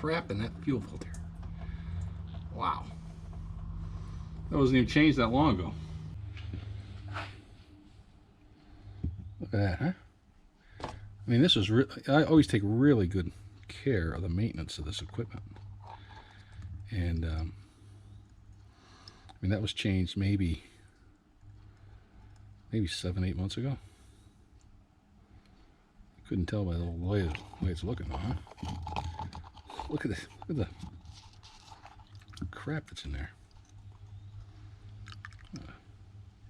crap in that fuel filter. Wow. That wasn't even changed that long ago. Look at that, huh? I mean, this is I always take really good care of the maintenance of this equipment. And, I mean, that was changed maybe 7-8 months ago. Couldn't tell by the way it's looking, though, huh? Look at this. Look at the crap that's in there.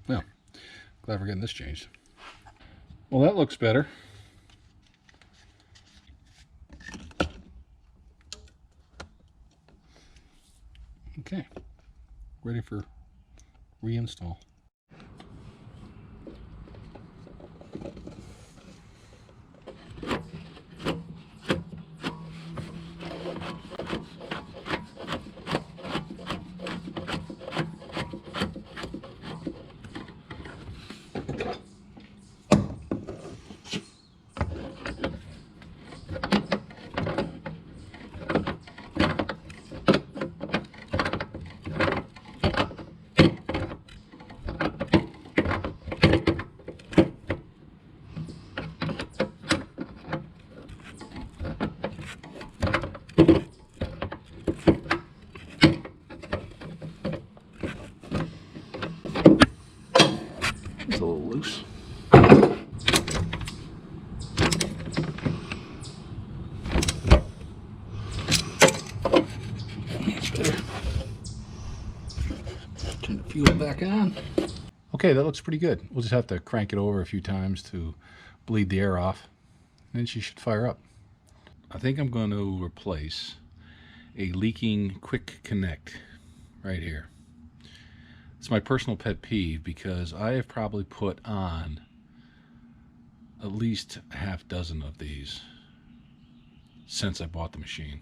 Well, glad we're getting this changed. Well, that looks better. Okay, ready for reinstall. It's a little loose. That's better. Turn the fuel back on. Okay, that looks pretty good. We'll just have to crank it over a few times to bleed the air off, and then she should fire up. I think I'm going to replace a leaking quick connect right here. It's my personal pet peeve because I have probably put on at least a half dozen of these since I bought the machine.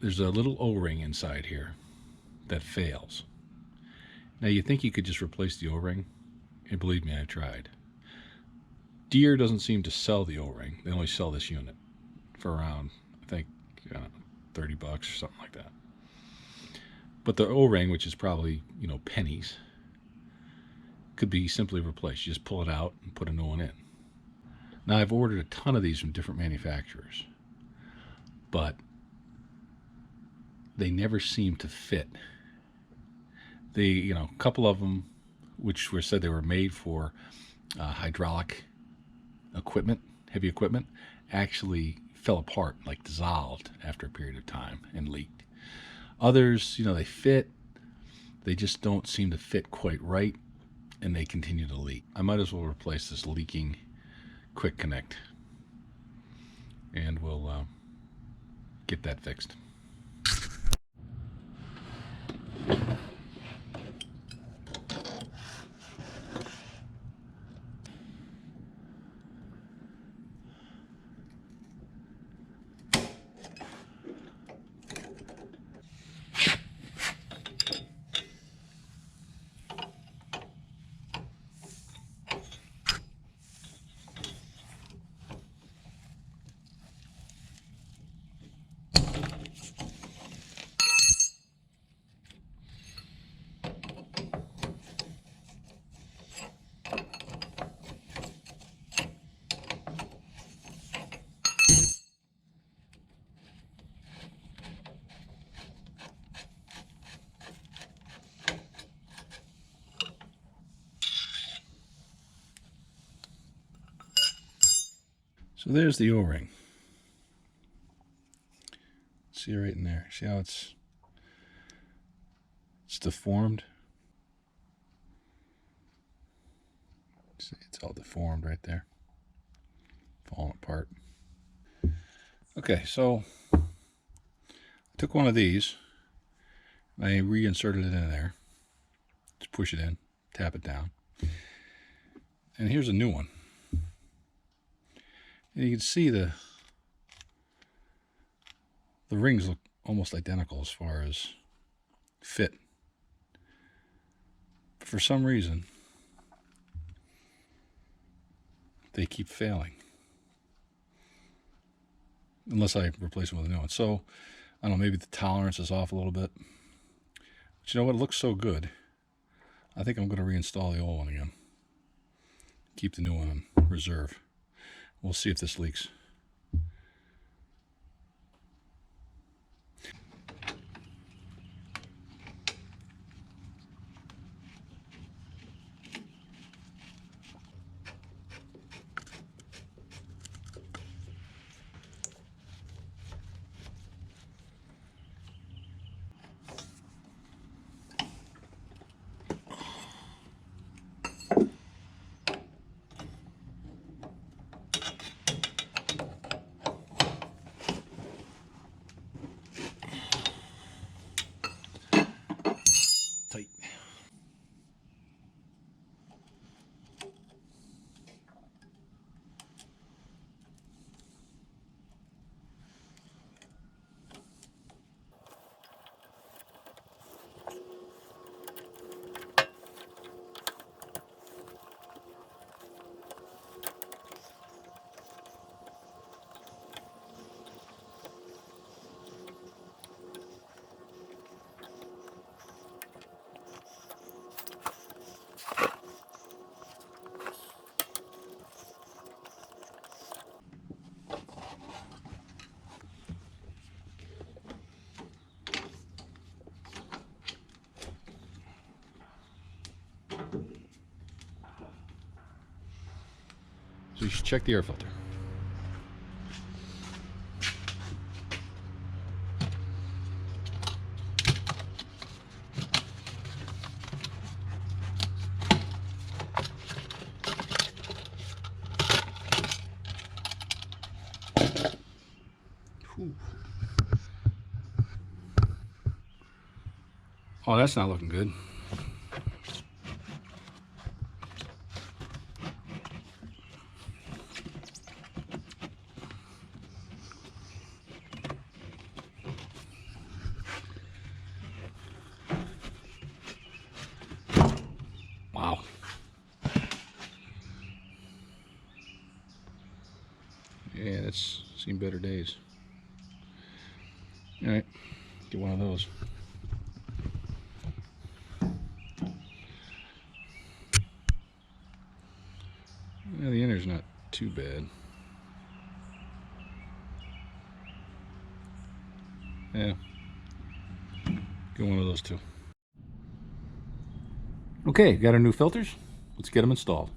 There's a little O-ring inside here that fails. Now you think you could just replace the O-ring, and believe me, I've tried. Deere doesn't seem to sell the O-ring. They only sell this unit for around, I think, $30 or something like that. But the O-ring, which is probably, pennies, could be simply replaced. You just pull it out and put a new one in. Now, I've ordered a ton of these from different manufacturers, but they never seem to fit. A couple of them, which were said they were made for hydraulic equipment, heavy equipment, actually fell apart, like dissolved after a period of time and leaked. Others, they fit, they just don't seem to fit quite right, and they continue to leak. I might as well replace this leaking quick connect, and we'll get that fixed. So there's the O-ring. See right in there. See how it's deformed? See, it's all deformed right there. Falling apart. Okay, so I took one of these. I reinserted it in there. Just push it in, tap it down. And here's a new one. And you can see the rings look almost identical as far as fit. But for some reason, they keep failing. unless I replace them with a new one. So, I don't know, maybe the tolerance is off a little bit. But you know what? It looks so good. I think I'm going to reinstall the old one again. Keep the new one in reserve. We'll see if this leaks. Tight. So you should check the air filter. Whew. Oh, that's not looking good. Wow. Yeah, that's seen better days. All right, get one of those. Yeah, the inner's not too bad. Yeah, get one of those too. Okay, got our new filters. Let's get them installed.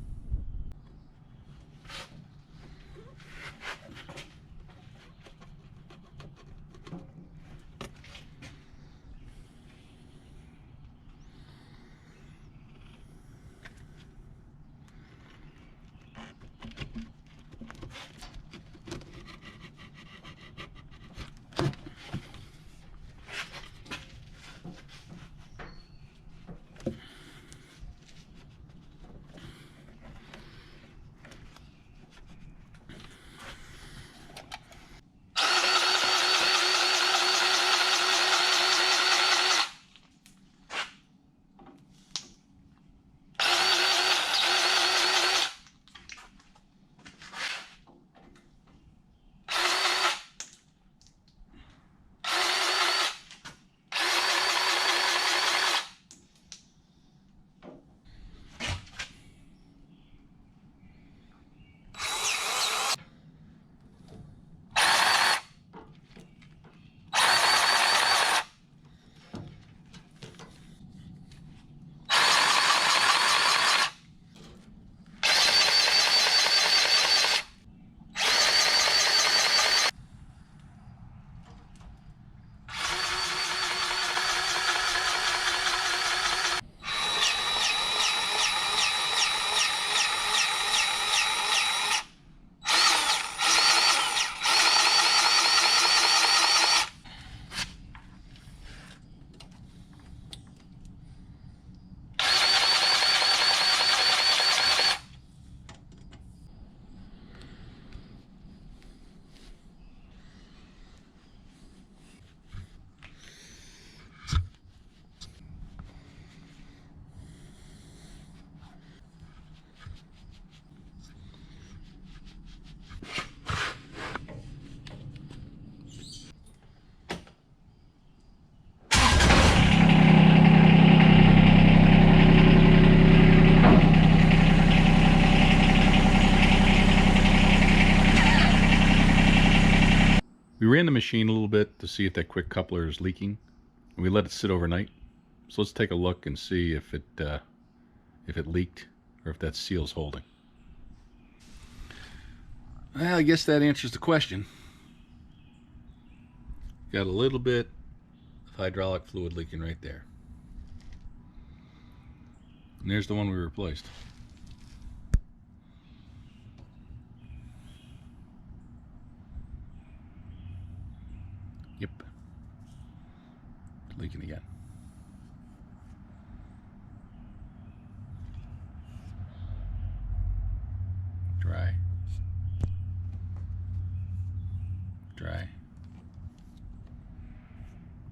ran the machine a little bit to see if that quick coupler is leaking, and we let it sit overnight. So let's take a look and see if it leaked or if that seal's holding. Well, I guess that answers the question. Got a little bit of hydraulic fluid leaking right there. And there's the one we replaced. Yep. It's leaking again. Dry. Dry.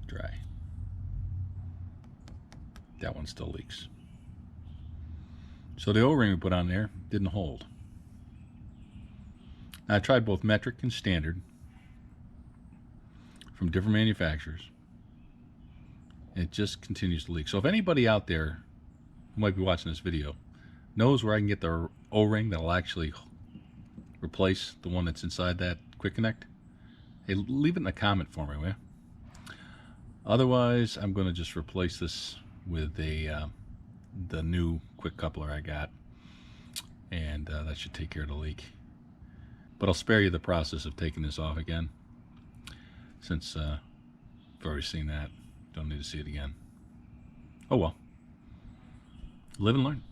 Dry. That one still leaks. So the O-ring we put on there didn't hold. Now, I tried both metric and standard from different manufacturers. It just continues to leak. So if anybody out there who might be watching this video knows where I can get the O-ring that'll actually replace the one that's inside that quick connect, hey, leave it in a comment for me, will you? Otherwise, I'm going to just replace this with the new quick coupler I got, and that should take care of the leak. But I'll spare you the process of taking this off again, since you've already seen that. Don't need to see it again. Oh well. Live and learn.